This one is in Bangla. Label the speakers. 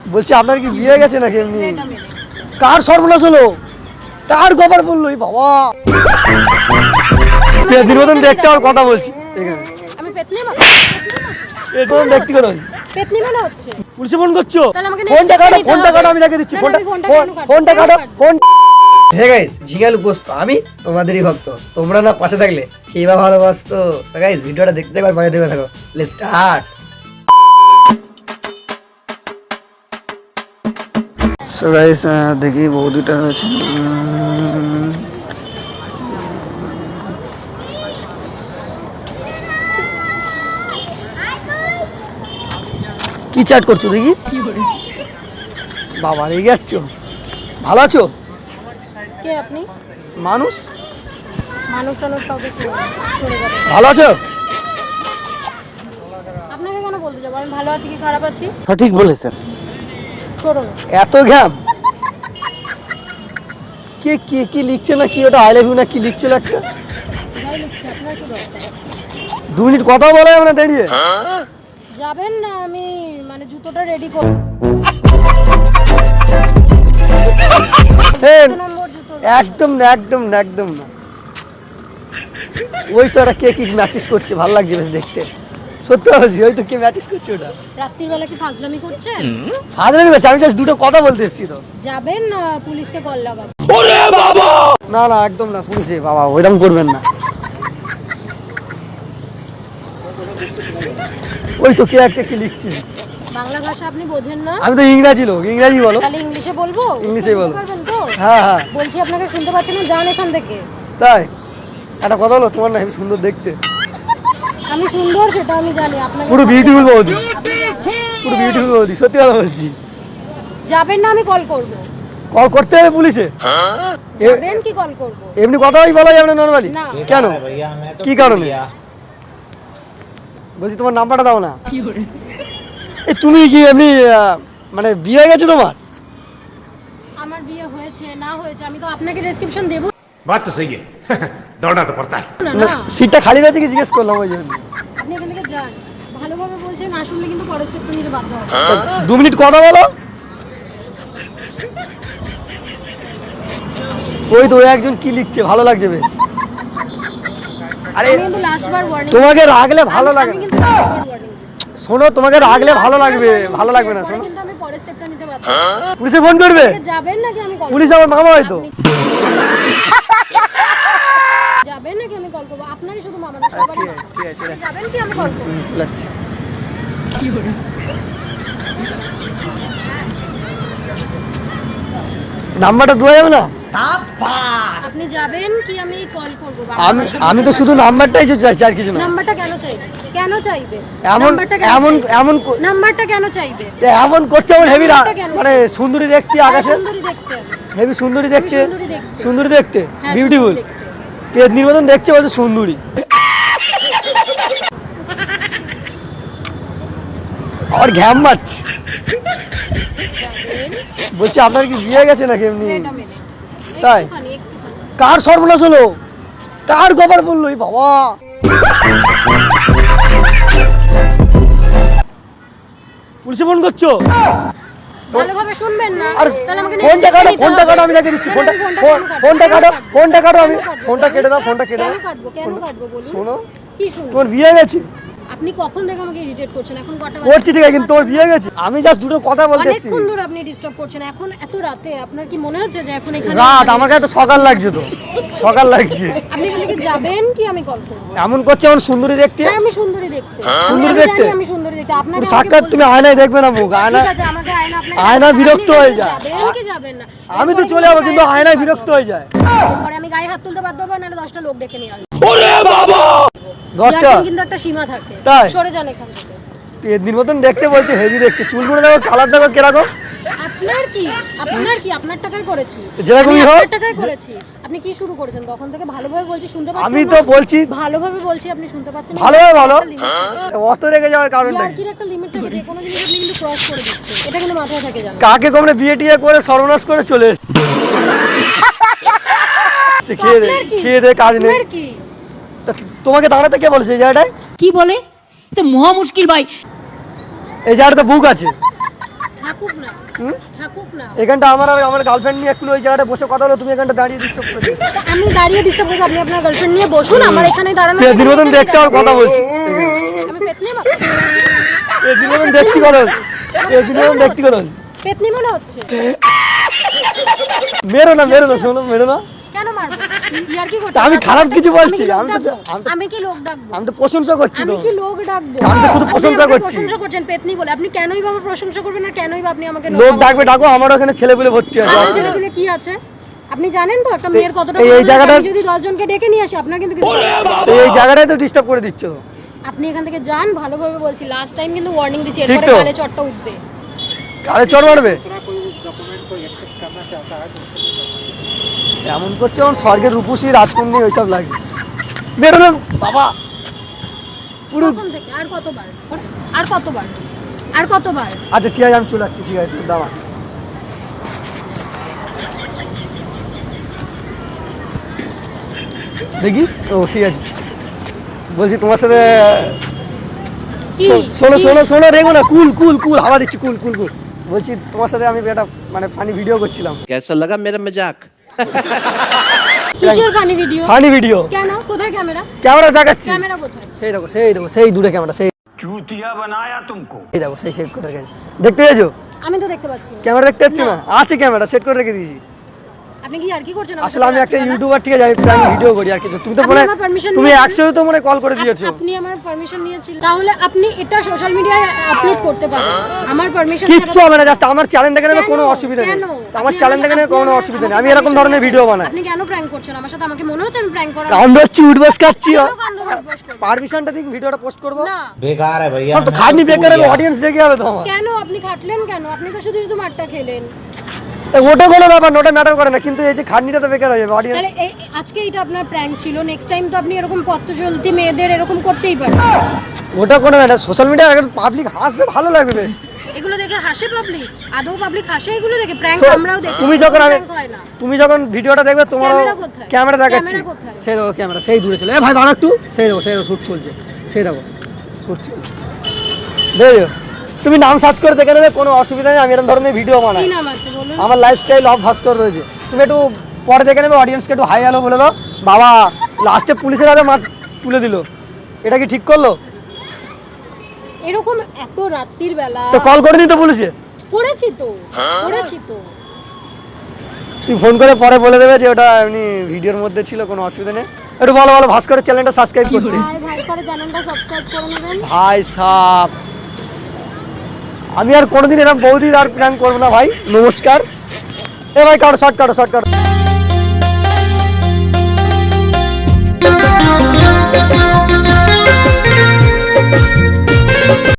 Speaker 1: বলছি আপনার কি বিয়ে গেছে নাকি এমনি? কার সর্বনাশ হলো? কার গোবর বললো? এই বাবা পেতনির মতন দেখতে আর কথা বলছি এখানে।
Speaker 2: আমি পেতনি
Speaker 1: এরকম দেখতে গেল
Speaker 2: পেতনি মনে হচ্ছে।
Speaker 1: পুলিশে ফোন করছো?
Speaker 2: তাহলে আমাকে
Speaker 1: ফোনটা কাটো,
Speaker 2: নিতে
Speaker 1: ফোনটা
Speaker 2: হবে।
Speaker 1: কাটো, আমি রেখে দিচ্ছি
Speaker 2: না,
Speaker 1: ফোনটা।
Speaker 2: আমি ফোনটা কেন কাটবো?
Speaker 1: ফোনটা
Speaker 2: কেন
Speaker 1: কাটো,
Speaker 2: কাটবো?
Speaker 1: ফোন। হে গাইস, ঝিঙ্গাল উপস্থ আমি তোমাদেরই ভক্ত। তোমরা না পাশে থাকলে কে বা ভালোবাসতো। তো গাইস ভিডিওটা দেখতে থাকো আর পাশে দেখতে থাকো। Let's start. সো গাইস দেখি বৌদিটা হয়েছে কি চ্যাট করছো দেখি? বাবা রেগে যাচ্ছ? ভালো আছো?
Speaker 2: কে আপনি?
Speaker 1: মানুষ
Speaker 2: মানুষ টানুষ কাউকে চিনি না। চলে যাবে।
Speaker 1: ভালো আছো?
Speaker 2: আপনাকে কেন বলতে যাবো? আমি ভালো আছি কি খারাপ আছি?
Speaker 3: সঠিক বলেছেন।
Speaker 2: করুন।
Speaker 1: এত ঘ্যাম কে কে কি লিখছে না কি? ওটা আই লাভ ইউ না কি লিখছিল একটা?
Speaker 2: যাই লিখছি, আপনার কি দরকার?
Speaker 1: 2 মিনিট কথা বলে আমরা দাঁড়িয়ে।
Speaker 2: যাবেন না? আমি মানে জুতোটা রেডি করব।
Speaker 1: এই,
Speaker 2: 2 নম্বর জুতো।
Speaker 1: একদম না, একদম না, একদম না। ওই তো একটা কে কি ম্যাচেস করছে, ভালো লাগছে বেশ দেখতে। সত্যি বলছি, ওই তো কে ম্যাচেস করছে ওটা।
Speaker 2: রাত্রির বেলা কি ফাজলামি করছেন?
Speaker 1: ফাজলামি করছে, আমি জাস্ট দুটো কথা বলতে এসেছি তো।
Speaker 2: যাবেন না? পুলিশকে কল লাগাবো।
Speaker 1: না না, একদম না, পুলিশে বাবা ওইরকম করবেন না। ওই তো কে একটা কি লিখছে।
Speaker 2: বাংলা ভাষা আপনি বোঝেন না?
Speaker 1: আমি তো ইংরাজি লোক, ইংরাজি বলো।
Speaker 2: তাহলে ইংলিশে বলবো?
Speaker 1: ইংলিশে বলো।
Speaker 2: শুনতে পারবেন তো?
Speaker 1: হ্যাঁ হ্যাঁ।
Speaker 2: বলছি আপনাকে শুনতে পাচ্ছেন না? যান এখান থেকে।
Speaker 1: তাই একটা কথা হলো, তোমার না হেবি সুন্দর দেখতে।
Speaker 2: আমি সুন্দর সেটা আমি জানি। আপনাকে
Speaker 1: পুরো বিউটিফুল বৌদি,
Speaker 2: আপনি
Speaker 1: পুরো বিউটিফুল বৌদি, সত্যি কথা বলছি।
Speaker 2: যাবেন না? আমি কল করব।
Speaker 1: কল করতে হবে পুলিশে?
Speaker 2: যাবেন কি কল করব?
Speaker 1: এমনি কথাই বলা যাবে না নরমালি?
Speaker 2: না।
Speaker 1: কেন? কি কারণে? বলছি তোমার নাম্বারটা দাও না। এই তুমি কি এমনি মানে বিয়ে হয়ে গেছে তোমার?
Speaker 2: আমার বিয়ে হয়েছে না হয়েছে আমি তো আপনাকে ডেসক্রিপশন দেব
Speaker 4: बात तो सही है दौड़ना तो पड़ता है
Speaker 2: না।
Speaker 1: না,
Speaker 2: না,
Speaker 1: সিটটা খালি রয়েছে কি জিজ্ঞেস করলাম ওই জন্য।
Speaker 2: আপনি এখান থেকে যান। ভালোভাবে বলছেন, না শুনলে কিন্তু পরের স্টেপ নিতে বাধ্য হবে।
Speaker 1: 2 মিনিট কথা বলো। ওই তো ওই একজন কি লিখছে, ভালো লাগছে বেশ। আরে
Speaker 2: আমি কিন্তু লাস্ট বার ওয়ার্নিং।
Speaker 1: তোমাকে রাগলে ভালো লাগে
Speaker 2: আমি
Speaker 1: না।
Speaker 2: কিন্তু last বার warning দিচ্ছি।
Speaker 1: শোনো, তোমাকে রাগলে ভালো লাগবে, ভালো লাগবে না।
Speaker 2: এরপরে
Speaker 1: শোনো,
Speaker 2: কিন্তু আমি পরের স্টেপটা নিতে বাধ্য হব।
Speaker 1: পুলিশে ফোন করবে।
Speaker 2: যাবেন নাকি আমি কল
Speaker 1: পুলিশ আমার মামা হয়তো।
Speaker 2: যাবেন নাকি আমি কল করব? আপনারই শুধু মামা না, সবারই মামা।
Speaker 1: ঠিক আছে, ঠিক আছে।
Speaker 2: যাবেন কি আমি কল করব?
Speaker 1: লাগছে নাম্বারটা দেওয়া যাবে না?
Speaker 2: আপনি যাবেন কি আমি কল করব?
Speaker 1: আমি তো শুধু নাম্বারটাই চাইছি, আর কিছু না।
Speaker 2: নাম্বারটা কেন চাইবে? কেন চাইবে?
Speaker 1: এমন
Speaker 2: নাম্বারটা কেন
Speaker 1: এমন
Speaker 2: চাইবে?
Speaker 1: এমন
Speaker 2: নাম্বারটা কেন চাইবে?
Speaker 1: এমন করছে, আমার হেভি
Speaker 2: নাম্বারটা কেন
Speaker 1: মানে
Speaker 2: চাইবে?
Speaker 1: সুন্দরী দেখতে আকাশে,
Speaker 2: সুন্দরী দেখতে আমি।
Speaker 1: হেভি সুন্দরী দেখতে,
Speaker 2: সুন্দরী দেখতে।
Speaker 1: সুন্দরী দেখতে,
Speaker 2: হ্যাঁ,
Speaker 1: বিউটিফুল।
Speaker 2: সুন্দরী দেখতে।
Speaker 1: পেদনির মতন দেখছে, বলছে সুন্দরী। আর ঘ্যাম মারছে।
Speaker 2: যাবেন।
Speaker 1: বলছি আপনার কি বিয়ে গেছে নাকি এমনি?
Speaker 2: Wait a minute.
Speaker 1: তাই?
Speaker 2: একটুখানি।
Speaker 1: কার সর্বনাশ হলো? কার গোবর বললো? এই বাবা পুলিশে ফোন করছো?
Speaker 2: ভালোভাবে শুনবেন না।
Speaker 1: আর
Speaker 2: তাহলে আমাকে
Speaker 1: ফোনটা
Speaker 2: next step
Speaker 1: কাটো,
Speaker 2: নিতে
Speaker 1: ফোনটা
Speaker 2: হবে।
Speaker 1: কাটো, আমি রেখে দিচ্ছি
Speaker 2: না,
Speaker 1: ফোনটা।
Speaker 2: আমি ফোনটা
Speaker 1: ফোনটা
Speaker 2: কেন
Speaker 1: কাটো,
Speaker 2: কাটবো?
Speaker 1: ফোনটা কাটো, আমি
Speaker 2: কেন কাটবো?
Speaker 1: ফোনটা কেটে দাও, ফোনটা কেটে
Speaker 2: কেন
Speaker 1: দাও।
Speaker 2: কাটবো? কেন কাটবো বলুন?
Speaker 1: শোনো,
Speaker 2: কি শুনুন?
Speaker 1: তোমার বিয়ে গেছে?
Speaker 2: আপনি কখন থেকে আমাকে ইরিটেট করছেন? এখন কটা বাজে?
Speaker 1: করছি ঠিক আছে, কিন্তু তোমার বিয়ে গেছে? আমি জাস্ট দুটো কথা বলতে এসেছি।
Speaker 2: অনেকক্ষণ ধরে আপনি ডিস্টার্ব করছেন। এখন এত রাতে আপনার কি মনে হচ্ছে যে এখন এখানে
Speaker 1: রাত আমার কাছে তো সকাল লাগছে, তো সকাল লাগছে।
Speaker 2: আপনি এখান থেকে যাবেন কি আমি কল করব?
Speaker 1: এমন করছে, আমার সুন্দরী দেখতে।
Speaker 2: হ্যাঁ, আমি সুন্দরী দেখতে।
Speaker 1: সুন্দরী
Speaker 2: আমি
Speaker 1: দেখতে?
Speaker 2: জানি আমি সুন্দরী দেখতে। আপনাকে
Speaker 1: পুরো সাক্ষাৎ তুমি আয়নায় দেখবে না মুখ, আয়না।
Speaker 2: ঠিক আছে, আমাকে আয়না আপনাকে
Speaker 1: আয়না বিরক্ত
Speaker 2: আপনি
Speaker 1: হয়ে যায়।
Speaker 2: যাবেন কি যাবেন না?
Speaker 1: আমি তো
Speaker 2: এরপরে
Speaker 1: চলে যাবো,
Speaker 2: গায়ে
Speaker 1: কিন্তু
Speaker 2: হাত
Speaker 1: আয়নায়
Speaker 2: তুলতে
Speaker 1: বিরক্ত
Speaker 2: বাধ্য
Speaker 1: হয়ে যায়।
Speaker 2: হবো। এরপরে আমি গায়ে হাত তুলতে বাধ্য হবো, নাহলে 10টা লোক ডেকে নিয়ে আসবো।
Speaker 1: 10টা?
Speaker 2: ইয়ার্কির কিন্তু একটা সীমা থাকে।
Speaker 1: তাই?
Speaker 2: সরে যান এখান থেকে।
Speaker 1: পেদনির মতন দেখতে বলছে, হেভি দেখতে। চুলগুলো দেখো, কালার দেখো কিরকম।
Speaker 2: আপনার কি? আপনার কি? আপনার টাকায় করেছি।
Speaker 1: যেরকমই
Speaker 2: আমি
Speaker 1: হোক।
Speaker 2: আপনার টাকায় করেছি। আপনি কি শুরু করেছেন? তখন থেকে ভালোভাবে বলছি, শুনতে পাচ্ছেন
Speaker 1: আমি
Speaker 2: না?
Speaker 1: তো বলছি
Speaker 2: ভালোভাবে বলছি, আপনি শুনতে পাচ্ছেন না?
Speaker 1: ভালোভাবে বলো।
Speaker 2: একটা limit থাকে।
Speaker 1: অত রেগে যাওয়ার কারণটা কি?
Speaker 2: ইয়ার্কির একটা লিমিট থাকে, যে কোনো জিনিস আপনি কিন্তু ক্রস করে দিচ্ছেন। এটা কিন্তু মাথায় থাকে জানেন।
Speaker 1: কাকে কমনে বিয়ে টিয়ে করে সর্বনাশ করে চলে এসছে। খেয়ে দে,
Speaker 2: আপনার কি?
Speaker 1: খেয়ে দে, কাজ নেই।
Speaker 2: আপনার কি?
Speaker 1: তা তোমাকে দাঁড়াতে কে বলেছে এই জায়গাটায়?
Speaker 5: কি বলে? তো মহা মুশকিল ভাই।
Speaker 1: এই জায়গাটাতে বুক আছে।
Speaker 2: থাকুক না
Speaker 1: হুম?
Speaker 2: থাকুক না।
Speaker 1: এখানটা আমার আর আমার গার্লফ্রেন্ড নিয়ে একটু ওই জায়গাটা বসে কথা হলো, তুমি এখানটা দাঁড়িয়ে ডিস্টার্ব করে দিচ্ছ।
Speaker 2: তা আমি দাঁড়িয়ে ডিস্টার্ব করছি, আপনি আপনার গার্লফ্রেন্ড নিয়ে বসুন, আমার এখানে দাঁড়ানো।
Speaker 1: পেদির মতন দেখতে আর কথা বলছি,
Speaker 2: আমি পেতনি
Speaker 1: পেদির মতন দেখতে কথা, পেদির মতন দেখতে কথা।
Speaker 2: পেতনি মনে হচ্ছে।
Speaker 1: মেরো না শোনো, মেরো না।
Speaker 2: কেন মারবো? ইয়ার কি করছো?
Speaker 1: তা আমি খারাপ কিছু বলছি,
Speaker 2: আমি
Speaker 1: আমি তো
Speaker 2: আমি কি লোক ডাকবো?
Speaker 1: আমি তো প্রশংসা করছি
Speaker 2: আমি
Speaker 1: তো।
Speaker 2: কি লোক ডাকবো?
Speaker 1: আমি তো শুধু
Speaker 2: আপনি
Speaker 1: প্রশংসা
Speaker 2: আমাকে
Speaker 1: করছি।
Speaker 2: প্রশংসা করছেন পেতনি বলে, আপনি কেনই বা আমার প্রশংসা করবেন আর কেনই বা আপনি আমাকে
Speaker 1: লোক ডাকবে ডাকো, আমারও এখানে ছেলেগুলো ভর্তি আছে।
Speaker 2: আমার ছেলেগুলো কি আছে? আপনি জানেন তো একটা মেয়ের কতটা
Speaker 1: এই
Speaker 2: প্রয়োজন,
Speaker 1: জায়গাটা-
Speaker 2: আমি যদি 10 জনকে ডেকে নিয়ে আসি আপনার কিন্তু কিছু করার নেই।
Speaker 1: তো এই জায়গাটায় তো ডিস্টার্ব করে দিচ্ছ।
Speaker 2: আপনি এখান থেকে যান, ভালোভাবে বলছি, লাস্ট টাইম কিন্তু ওয়ার্নিং দিচ্ছি,
Speaker 1: ঠিক
Speaker 2: এরপরে
Speaker 1: তো।
Speaker 2: গালে চটটা উঠবে।
Speaker 1: গালে চড় মারবে, এমন করছে আমার স্বর্গের রূপসী রাজকন্যা ওইসব লাগে। বেরো না বাবা, পুরো।
Speaker 2: কখন থেকে আর কতবার আর কতবার আর কতবার?
Speaker 1: আচ্ছা ঠিক আছে, আমি চলে যাচ্ছি, ঠিক আছে, দাঁড়া। দেখি, ও ঠিক আছে, বলছি তোমার সাথে
Speaker 2: কি?
Speaker 1: শোনো রেগো না, কুল হাওয়া দিচ্ছি, কুল বলছি তোমার সাথে আমি একটা মানে ফানি ভিডিও করছিলাম।
Speaker 3: कैसा लगा मेरा मजाक?
Speaker 2: কিসের ফানি ভিডিও?
Speaker 1: ফানি ভিডিও
Speaker 2: কেন? কোথায় ক্যামেরা?
Speaker 1: ক্যামেরা দেখাচ্ছি,
Speaker 2: ক্যামেরা কোথায়?
Speaker 1: সেই দেখো সেই দূরে ক্যামেরা, সেই
Speaker 4: चूतिया बनाया तुमको।
Speaker 1: এই দেখো, সেই সেট করে রেখেছি, দেখতে পেয়েছো?
Speaker 2: আমি তো দেখতে পাচ্ছি না।
Speaker 1: ক্যামেরা দেখতে পাচ্ছি না, আছে ক্যামেরা সেট করে রেখে দিয়েছি।
Speaker 2: আপনি কি আর কি করছেন? আমার
Speaker 1: আসলে আমি
Speaker 2: সাথে
Speaker 1: একটা
Speaker 2: রাত্রিবেলা?
Speaker 1: ইউটিউবার, ঠিক আছে, আমি ভিডিও করি আর কিছু। তুমি তো
Speaker 2: আপনি
Speaker 1: মনে
Speaker 2: আমার permission
Speaker 1: তুমি
Speaker 2: নিয়েছেন?
Speaker 1: 100 তো মনে কল করে দিয়েছো।
Speaker 2: আপনি আমার পারমিশন নিয়েছিলেন, তাহলে আপনি এটা সোশ্যাল মিডিয়ায় আপলোড করতে পারেন আমার পারমিশন
Speaker 1: কিচ্ছু হবে না, জাস্ট আমার চ্যানেলটা কেন কোনো অসুবিধা নেই, আমার চ্যানেলটা কেন কোনো অসুবিধা নেই, আমি এরকম ধরনের ভিডিও বানাই।
Speaker 2: আপনি কেন প্র্যাঙ্ক করছেন আমার সাথে? আমাকে মনে হচ্ছে আমি প্র্যাঙ্ক করা।
Speaker 1: কান ধরছি, উঠবস খাচ্ছি,
Speaker 2: কেন কান ধরে উঠবস করবো?
Speaker 1: পারমিশনটা দিন, ভিডিওটা পোস্ট করবো।
Speaker 2: না।
Speaker 3: बेकार है भैया।
Speaker 1: সব তো খাটনি বেকার হবে, অডিয়েন্স দেখে যাবে তো আমার।
Speaker 2: কেন আপনি খাটলেন কেন? আপনি তো শুধু শুধু মারটা খেলেন।
Speaker 1: ওটা কোনো ব্যাপার না, ওটা ম্যাটার করে না, কিন্তু এই যে খাটনিটা তো বেকার হয়ে যাবে অডিয়েন্স।
Speaker 2: তাহলে আজকে এটা আপনার প্র্যাঙ্ক ছিল, নেক্সট টাইম তো আপনি এরকম পথ চলতি মেয়েদের এরকম করতেই পারেন।
Speaker 1: ওটা কোনো ব্যাপার, সোশ্যাল মিডিয়ায় এখন পাবলিক হাসবে, ভালো লাগবে বেশ।
Speaker 2: এগুলো দেখে হাসে পাবলিক? আদৌ পাবলিক হাসে এগুলো দেখে? প্র্যাঙ্ক
Speaker 1: So,
Speaker 2: আমরাও দেখি,
Speaker 1: তুমি যখন
Speaker 2: prank হয় না।
Speaker 1: তুমি যখন ভিডিওটা দেখবে তোমারও
Speaker 2: ক্যামেরা কোথায়?
Speaker 1: ক্যামেরা দেখাচ্ছি,
Speaker 2: ক্যামেরা কোথায়?
Speaker 1: সেই দেখো ক্যামেরা সেই দূরে চলে, এ ভাই দাঁড়া একটু, সেই দেখো শুট চলছে, সেই দেখো শুট চলছে, দেখো তুমি নাম সার্চ করে দেখে নেবে, কোনো অসুবিধা নেই, আমি এরকম ধরনের ভিডিও বানাই।
Speaker 2: কি নাম আছে বলুন?
Speaker 1: আমার লাইফস্টাইল অফ ভাস্কর রয়েছে, তুমি একটু পরে দেখে নেবে, অডিয়েন্সকে একটু হাই হ্যালো বলে দাও। বাবা লাস্টে পুলিশের হাতে মাছ তুলে দিল, এটা কি ঠিক করলো?
Speaker 2: এরকম এত রাত্রির বেলা
Speaker 1: তো কল করে দিত পুলিশে,
Speaker 2: করেছি তো।
Speaker 1: তুই ফোন করে পরে বলে দেবে যে ওটা এমনি ভিডিওর মধ্যে ছিল, কোনো অসুবিধা নেই। একটু বলো ভাস্করের চ্যানেলটা সাবস্ক্রাইব করতে।
Speaker 2: ভাই করে চ্যানেলটা সাবস্ক্রাইব করে নেবেন।
Speaker 1: ভাই সাব, আমি আর কোনোদিন এরকম বৌদির আর প্র্যাঙ্ক করবো না ভাই, নমস্কার। এ ভাই কাটো শর্ট কাটো